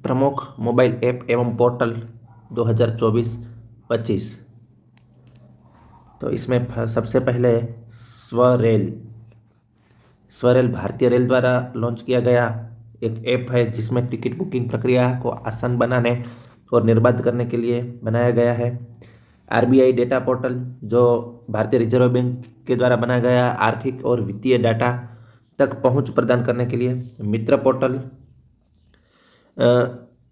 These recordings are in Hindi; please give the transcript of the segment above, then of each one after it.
प्रमुख मोबाइल ऐप एवं पोर्टल 2024-25। तो इसमें सबसे पहले स्वरेल स्वरेल भारतीय रेल द्वारा लॉन्च किया गया एक ऐप है, जिसमें टिकट बुकिंग प्रक्रिया को आसान बनाने और निर्बाध करने के लिए बनाया गया है। आरबीआई डेटा पोर्टल, जो भारतीय रिजर्व बैंक के द्वारा बनाया गया आर्थिक और वित्तीय डाटा तक पहुंच प्रदान करने के लिए। मित्र पोर्टल,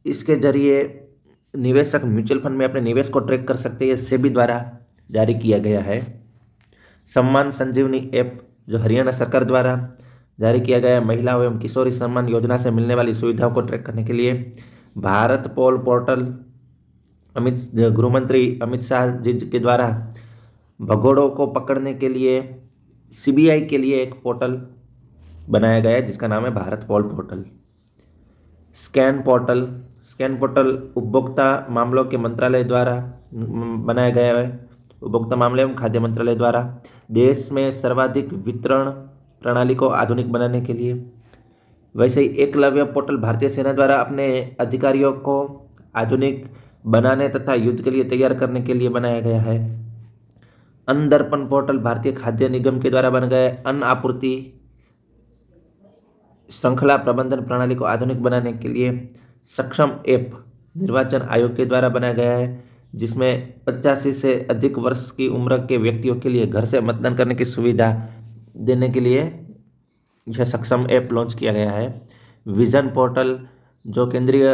इसके जरिए निवेशक म्यूचुअल फंड में अपने निवेश को ट्रैक कर सकते हैं, सेबी द्वारा जारी किया गया है। सम्मान संजीवनी ऐप, जो हरियाणा सरकार द्वारा जारी किया गया महिलाओं एवं किशोरी सम्मान योजना से मिलने वाली सुविधाओं को ट्रैक करने के लिए। भारत पोल पोर्टल, गृह मंत्री अमित शाह जी के द्वारा भगोड़ों को पकड़ने के लिए सीबीआई के लिए एक पोर्टल बनाया गया है, जिसका नाम है भारत पोल पोर्टल। स्कैन पोर्टल उपभोक्ता मामलों के मंत्रालय द्वारा बनाया गया है, उपभोक्ता मामले एवं खाद्य मंत्रालय द्वारा देश में सर्वाधिक वितरण प्रणाली को आधुनिक बनाने के लिए। वैसे ही एकलव्य पोर्टल भारतीय सेना द्वारा अपने अधिकारियों को आधुनिक बनाने तथा युद्ध के लिए तैयार करने के लिए बनाया गया है। अन्न दर्पण पोर्टल भारतीय खाद्य निगम के द्वारा बन गए अन्न आपूर्ति श्रृंखला प्रबंधन प्रणाली को आधुनिक बनाने के लिए। सक्षम ऐप निर्वाचन आयोग के द्वारा बनाया गया है, जिसमें 85 से अधिक वर्ष की उम्र के व्यक्तियों के लिए घर से मतदान करने की सुविधा देने के लिए यह सक्षम ऐप लॉन्च किया गया है। विजन पोर्टल, जो केंद्रीय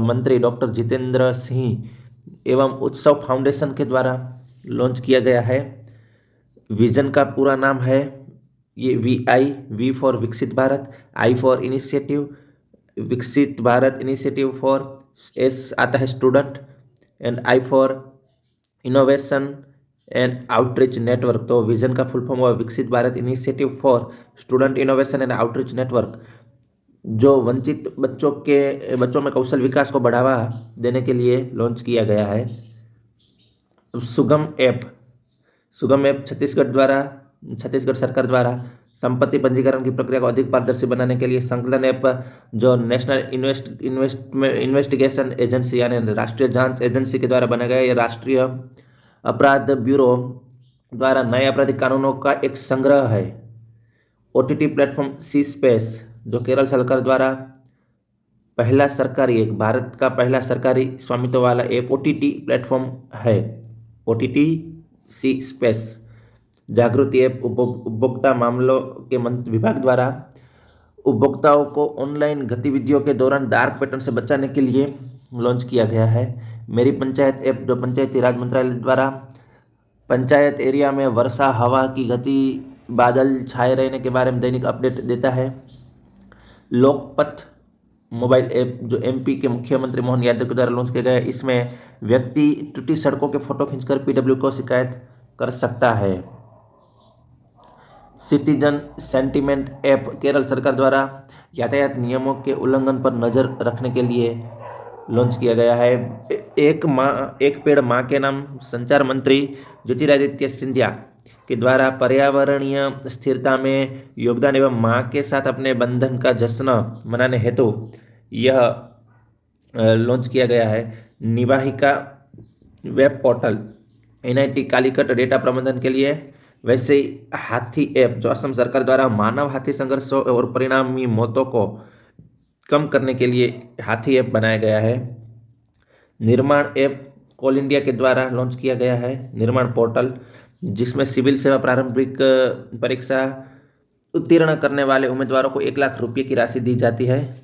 मंत्री डॉक्टर जितेंद्र सिंह एवं उत्सव फाउंडेशन के द्वारा लॉन्च किया गया है। विजन का पूरा नाम है ये वी फॉर विकसित भारत, आई फॉर इनिशिएटिव विकसित भारत इनिशिएटिव फॉर, एस आता है student and I for innovation and outreach network. तो विजन का फुल फॉर्म हुआ विकसित Bharat initiative for student innovation and outreach network, जो वंचित बच्चों में कौशल विकास को बढ़ावा देने के लिए लॉन्च किया गया है। सुगम ऐप छत्तीसगढ़ सरकार द्वारा संपत्ति पंजीकरण की प्रक्रिया को अधिक पारदर्शी बनाने के लिए। संकलन ऐप, जो नेशनल इन्वेस्टिगेशन एजेंसी यानी राष्ट्रीय जांच एजेंसी के द्वारा बनाया गया, ये राष्ट्रीय अपराध ब्यूरो द्वारा नए आपराधिक कानूनों का एक संग्रह है। ओटीटी प्लेटफॉर्म सी स्पेस, जो केरल सरकार द्वारा भारत का पहला सरकारी स्वामित्व वाला एक ओटीटी प्लेटफॉर्म है, ओटीटी सी स्पेस। जागृति ऐप, उपभोक्ता मामलों के विभाग द्वारा उपभोक्ताओं को ऑनलाइन गतिविधियों के दौरान डार्क पैटर्न से बचाने के लिए लॉन्च किया गया है। मेरी पंचायत ऐप, जो पंचायती राज मंत्रालय द्वारा पंचायत एरिया में वर्षा, हवा की गति, बादल छाए रहने के बारे में दैनिक अपडेट देता है। लोकपथ मोबाइल ऐप, जो एमपी के मुख्यमंत्री मोहन यादव के द्वारा लॉन्च किया गया है, इसमें व्यक्ति टूटी सड़कों के फोटो खींचकर पीडब्ल्यू को शिकायत कर सकता है। सिटीजन सेंटिमेंट ऐप, केरल सरकार द्वारा यातायात नियमों के उल्लंघन पर नजर रखने के लिए लॉन्च किया गया है। एक पेड़ माँ के नाम, संचार मंत्री ज्योतिरादित्य सिंधिया के द्वारा पर्यावरणीय स्थिरता में योगदान एवं माँ के साथ अपने बंधन का जश्न मनाने हेतु यह लॉन्च किया गया है। Nivahika web portal, NIT Calicut data प्रबंधन के लिए। वैसे हाथी ऐप, जो असम सरकार द्वारा मानव हाथी संघर्षों और परिणामी मौतों को कम करने के लिए हाथी ऐप बनाया गया है। निर्माण ऐप, कोल इंडिया के द्वारा लॉन्च किया गया है। निर्माण पोर्टल, जिसमें सिविल सेवा प्रारंभिक परीक्षा उत्तीर्ण करने वाले उम्मीदवारों को 1 लाख रुपये की राशि दी जाती है।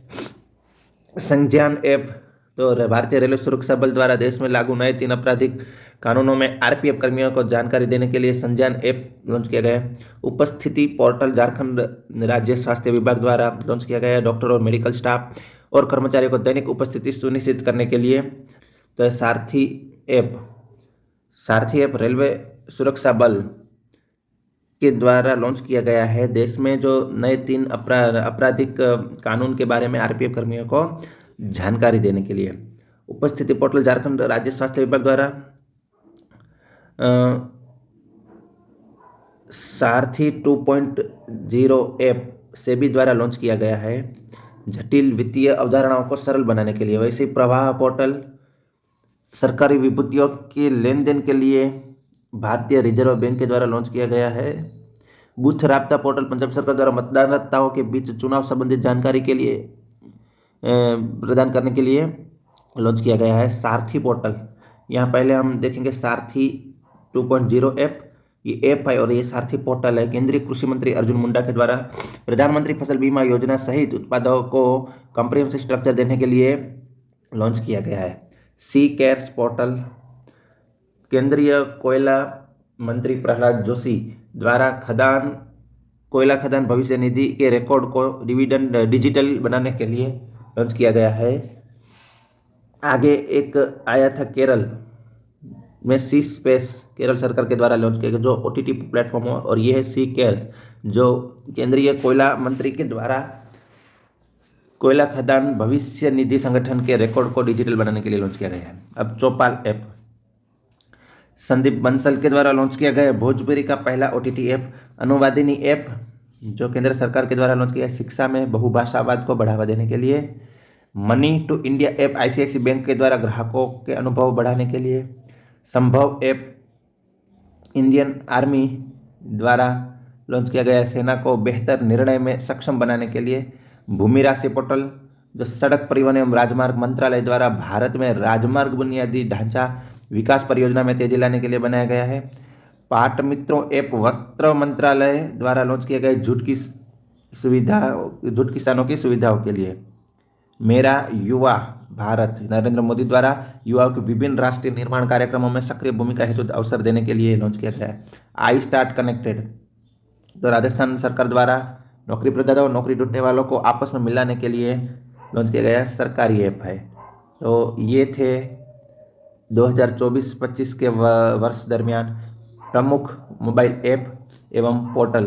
संज्ञान ऐप, तो भारतीय रेलवे सुरक्षा बल द्वारा देश में लागू नए 3 आपराधिक कानूनों में आरपीएफ कर्मियों को जानकारी देने के लिए संज्ञान ऐप लॉन्च किया गया है। उपस्थिति पोर्टल, झारखंड राज्य स्वास्थ्य विभाग द्वारा लॉन्च किया गया है, डॉक्टर और मेडिकल स्टाफ और कर्मचारियों को दैनिक उपस्थिति सुनिश्चित करने के लिए। तो सारथी ऐप रेलवे सुरक्षा बल के द्वारा लॉन्च किया गया है। देश में जो नए 3 आपराधिक कानून के बारे में आरपीएफ कर्मियों को जानकारी देने के लिए। उपस्थिति पोर्टल, झारखंड राज्य स्वास्थ्य विभाग द्वारा सारथी 2.0 ऐप सेबी द्वारा लॉन्च किया गया है। जटिल वित्तीय अवधारणाओं को सरल बनाने के लिए। वैसे ही प्रवाह पोर्टल सरकारी विभूतियों के लेन देन के लिए भारतीय रिजर्व बैंक के द्वारा लॉन्च किया गया है। बूथ राब्ता पोर्टल पंजाब सरकार द्वारा मतदाताओं के बीच चुनाव संबंधित जानकारी के लिए प्रदान करने के लिए लॉन्च किया गया है। सारथी पोर्टल, यहाँ पहले हम देखेंगे सारथी 2.0 ऐप। ये ऐप है और ये सारथी पोर्टल है। केंद्रीय कृषि मंत्री अर्जुन मुंडा के द्वारा प्रधानमंत्री फसल बीमा योजना सहित उत्पादों को कंप्रिहेंसिव स्ट्रक्चर देने के लिए लॉन्च किया गया है। सी केयर्स पोर्टल, केंद्रीय कोयला मंत्री प्रहलाद जोशी द्वारा कोयला खदान भविष्य निधि के रिकॉर्ड को डिजिटल बनाने के लिए लॉन्च किया गया है। आगे एक आया था केरल में सी स्पेस, केरल सरकार के द्वारा लॉन्च किया गया जो OTT प्लेटफॉर्म है, और ये है सी केयर्स जो केंद्रीय कोयला मंत्री के द्वारा कोयला खदान भविष्य निधि संगठन के रिकॉर्ड को डिजिटल बनाने के लिए लॉन्च किया गया है। अब चौपाल ऐप संदीप बंसल के द्वारा लॉन्च किया गया भोजपुरी का पहला OTT ऐप। अनुवादिनी ऐप जो केंद्र सरकार के द्वारा लॉन्च किया है शिक्षा में बहुभाषावाद को बढ़ावा देने के लिए। Money to India app ICICI bank के द्वारा ग्राहकों के अनुभव बढ़ाने के लिए। संभव ऐप इंडियन आर्मी द्वारा लॉन्च किया गया सेना को बेहतर निर्णय में सक्षम बनाने के लिए। भूमि राशि पोर्टल जो सड़क परिवहन एवं राजमार्ग मंत्रालय द्वारा भारत में राजमार्ग बुनियादी ढांचा विकास परियोजना में तेजी लाने के लिए बनाया गया है। पाट मित्रों ऐप वस्त्र मंत्रालय द्वारा लॉन्च किया गया जूट किसानों की सुविधाओं के लिए। मेरा युवा भारत नरेंद्र मोदी द्वारा युवाओं के विभिन्न राष्ट्रीय निर्माण कार्यक्रमों में सक्रिय भूमिका हेतु अवसर देने के लिए लॉन्च किया गया है। आई स्टार्ट कनेक्टेड तो राजस्थान सरकार द्वारा नौकरी प्रदाताओं और नौकरी ढूंढने वालों को आपस में मिलाने के लिए लॉन्च किया गया सरकारी ऐप है। तो ये थे 2024-25 के वर्ष दरमियान प्रमुख मोबाइल ऐप एवं पोर्टल